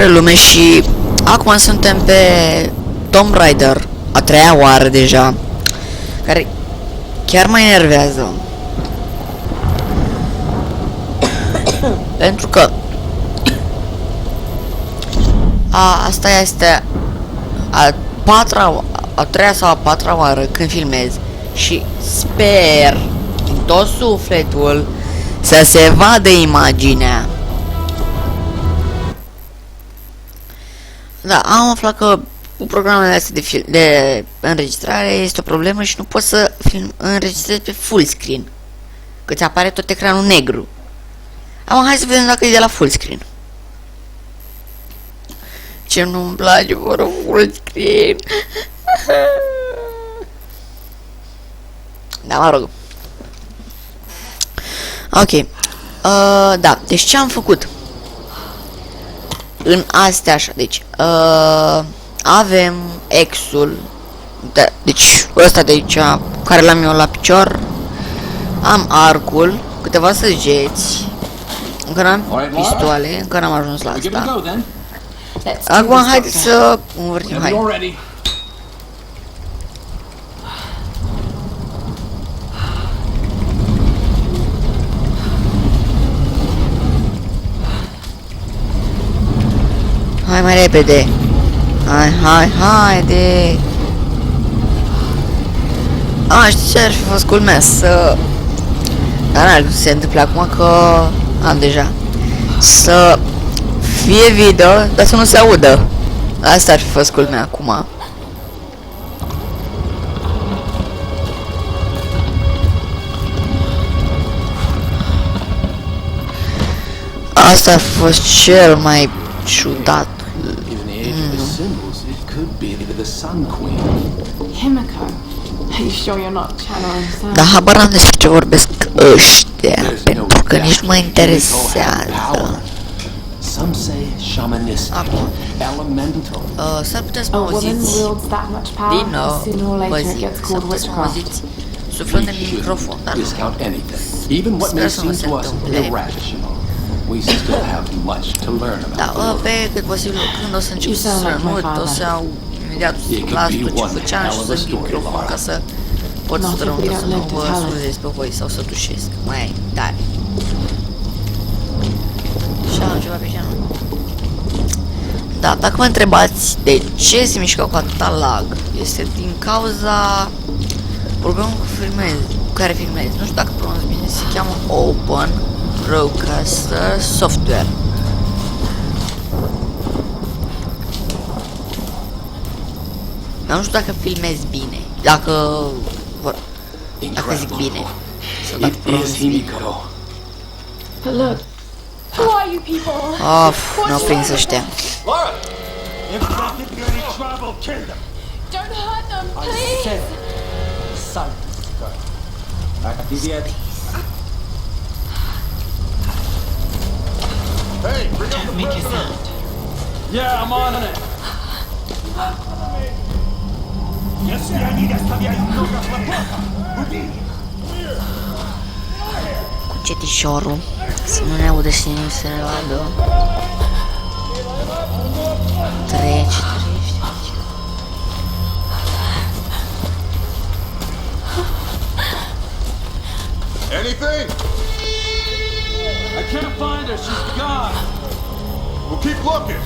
mare lume și acum suntem pe Tomb Raider, a treia oară deja, care chiar mă enervează. Pentru că asta este a treia sau a patra oară când filmez și sper din tot sufletul să se vadă imaginea. Da, am aflat că cu programele astea de înregistrare este o problemă și nu poți să înregistrezi pe full screen, că ți apare tot ecranul negru. Hai să vedem dacă e de la full screen. Ce nu-mi place fără full screen. Da, mă rog. Ok. Da, deci ce am făcut? În astea așa, deci avem X-ul, deci ăsta de aici, care l-am eu la picior. Am arcul, câteva săgeți. Încă n-am pistoale, încă n-am ajuns la asta. Acum haideți să învârtim, hai. Hai mai repede. Haide. Știi ce ar fi fost culmea? Dar nu se întâmplă acum că am deja. Să fie video, dar să nu se audă. Asta ar fi fost culmea acum. Asta a fost cel mai ciudat. Dar habar n-am despre ce vorbesc ăștia, pentru că nici nu mă interesează. Acum, s-ar putea să mă auziți din nou, vă zic, s-ar putea să mă auziți suflând de microfon, dar sper să nu se întâmple. Da, pe cât posibil, când o să încep să mut, o să iau imediat plastul ce făceam și să schimb microfon ca să pot să strămut, să nu vă suzez pe voi sau să tușesc mai tare. Și am ceva pe genul. Da, dacă mă întrebați de ce se mișcă cu atâta lag, este din cauza problemul cu care filmez. Nu știu dacă pronunț bine, se cheamă Open Rodecaster Software. Dar nu știu dacă filmez bine, dacă zic bine sau dacă pronunț bine. Nu prins ăștia. Hey, bring up the pressure. Yeah, I'm on it. Cu cetișorul, să nu ne audă și nu se ne vadă. Treci. Anything? I can't find her, she's gone. We'll keep looking.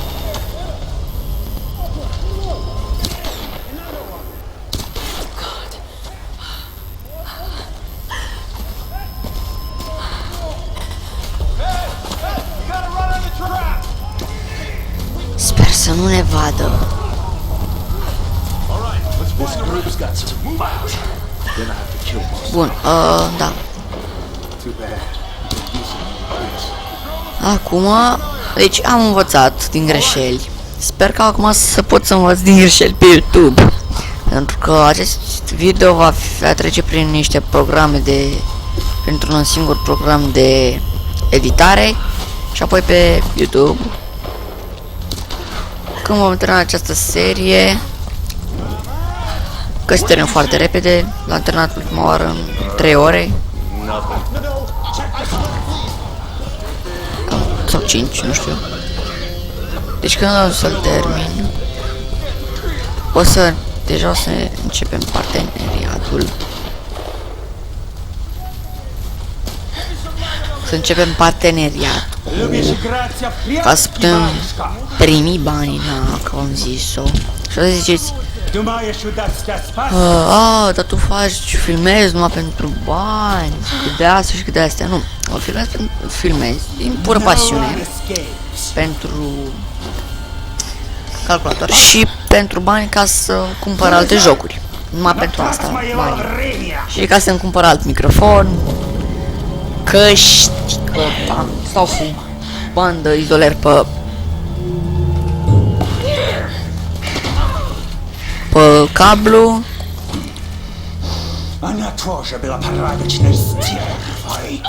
Sper să nu ne vadă. Bun, da. Acum, deci am învățat din greșeli. Sper că acum să pot să învăț din greșeli pe YouTube. Pentru că acest video va trece prin niște programe printr-un singur program de editare și apoi pe YouTube. Când vom termina această serie, că se termină foarte repede, l-am terminat ultima oară în 3 ore. Sau 5, nu știu. Deci când o să-l termin, deja o să începem parteneriatul. Să începem parteneriat ca să putem primi banii, ca am zis-o. Și o să ziceți, dar tu filmezi numai pentru bani, cât de asta și cât de astea. Nu, o filmezi din pură pasiune pentru calculator și pentru bani ca să cumpăr alte jocuri. Numai pentru asta, bani. Și ca să-mi cumpăr alt microfon, căști, stau cu bandă izoler pe cablu. Она тоже была порядочной стервой.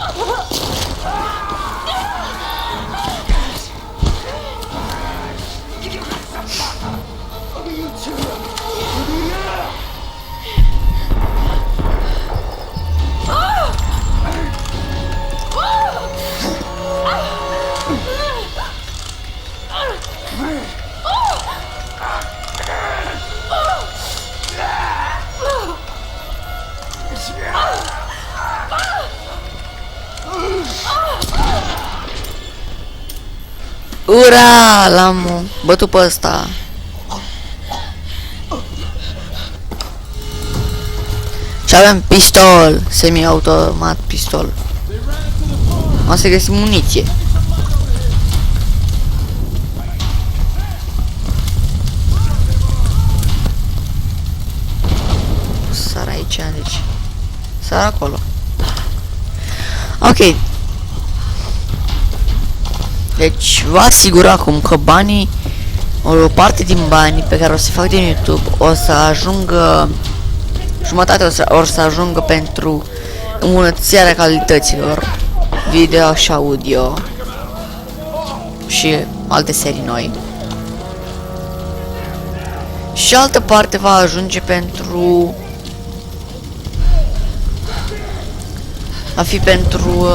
Ura! L-am bătut pe ăsta. Și avem pistol, semi-automat pistol. O să găsim muniție. Sar aici, deci sar acolo. Ok. Deci vă asigur acum că banii, o parte din banii pe care o să fac din YouTube o să ajungă, jumătate o să ajungă pentru îmbunătățirea calităților video și audio și alte serii noi. Și altă parte va ajunge pentru a fi pentru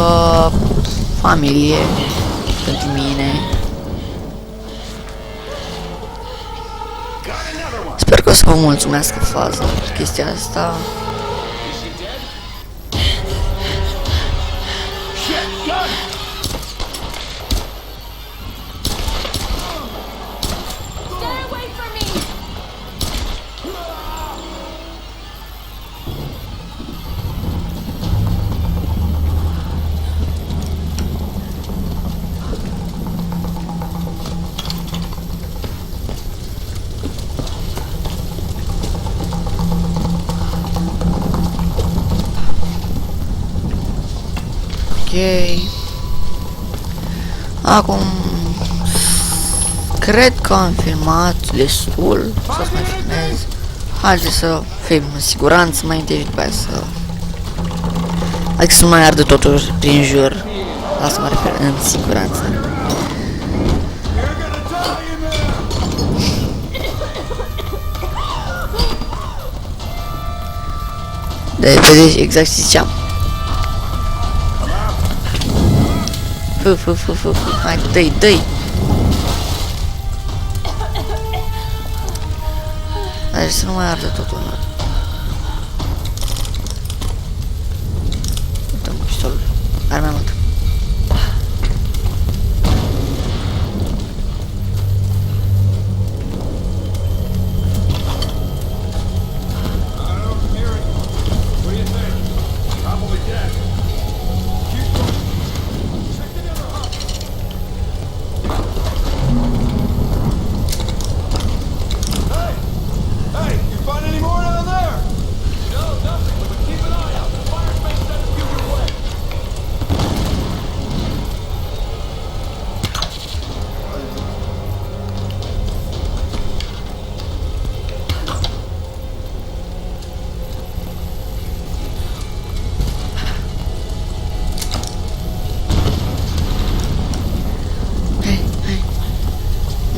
familie, pentru mine. Sper că o să vă mulțumească faza chestia asta. Acum cred că am filmat destul. Să mai filmez. Haideți să film în siguranță mai întâi și după aia să... Adică să nu mai ardă totul prin jur. La să mă refer în siguranță. De vedeți exact ce ziceam. Hai, dă-i. Dar să nu mai ardă totul. Uităm pistolul. Are mai mult.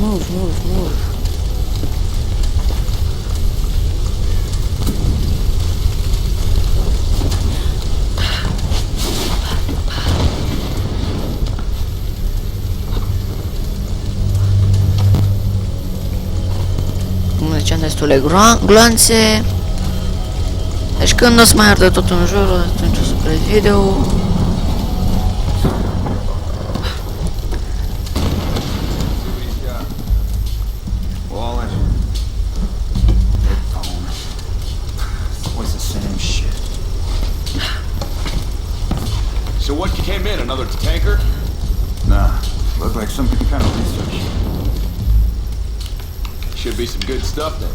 Move. cum ziceam, destule gloanțe. Deci când o să mai arde tot în jur, atunci o să opresc video. Wallet. Headphone. It's always the same shit. So what came in? Another tanker? Nah, looked like some kind of research. Should be some good stuff then.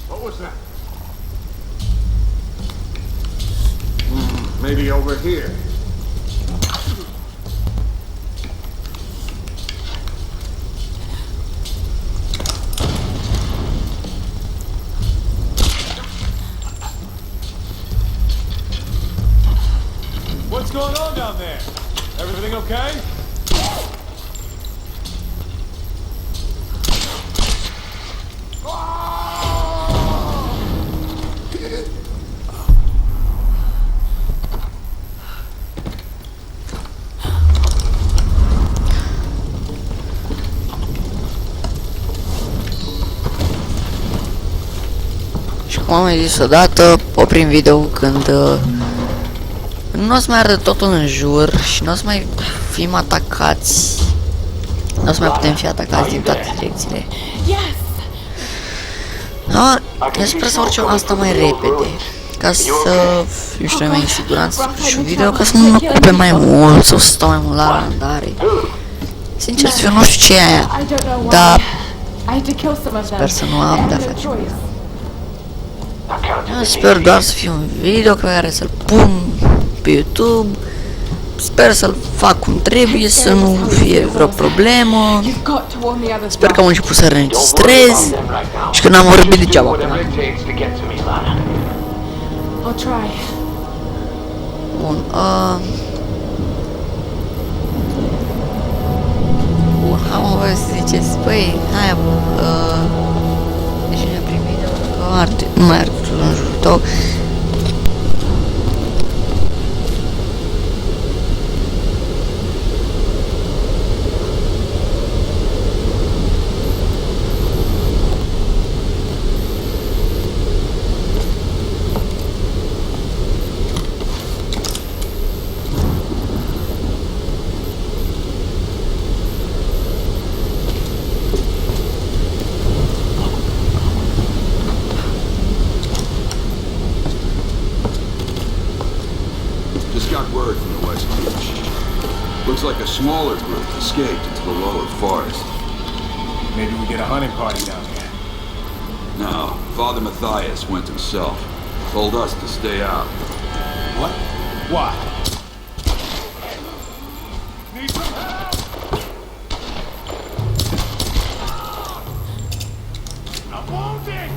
What was that? Maybe over here. What's going on down there? Everything okay? Și cum am mai zis odată, oprim video când nu o să mai arde totul în jur și nu o să mai fim atacați. Nu o să mai putem fi atacați din toate direcțiile. Da, eu sper să urcem asta mai repede, ca să fiu și noi mai în siguranță și video, ca să nu mă ocupe mai mult, să stau mai mult la randare. Sincer să fiu, nu știu ce e aia, dar sper să nu am de-a face. Eu sper doar să fie un video pe care să-l pun pe YouTube. Sper să-l fac cum trebuie, să nu fie vreo problemă. Sper că am început să înregistrez și că n-am vorbit degeaba până acum. Bun, bun, am voi să ziceți, băi, hai, deci ne-a primit că arde, nu mai arde în jurul tău. Got word from the West Beach. Looks like a smaller group escaped into the lower forest. Maybe we get a hunting party down here. No, Father Matthias went himself. Told us to stay out. What? Why? Need some help! I'm wounded!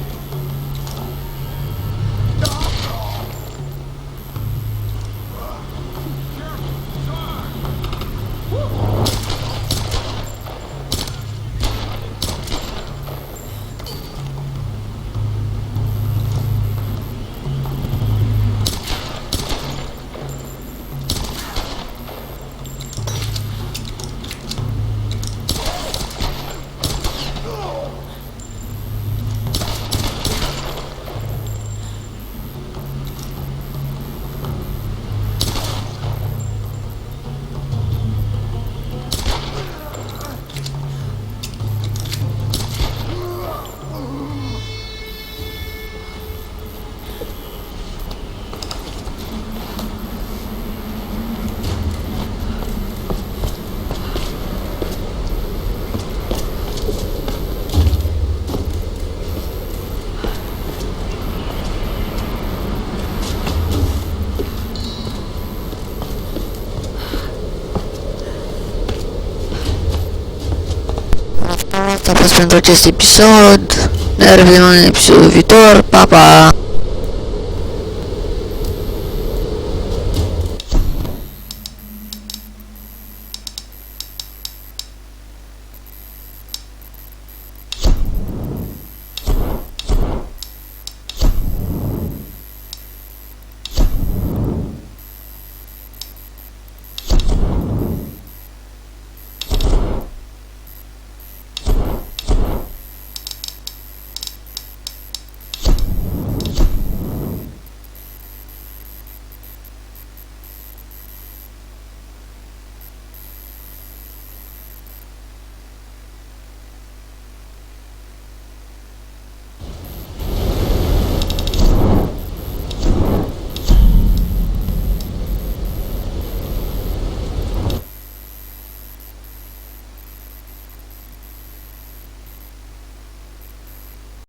Asta a fost pentru acest episod. Ne revedem în episodul viitor. Pa, pa!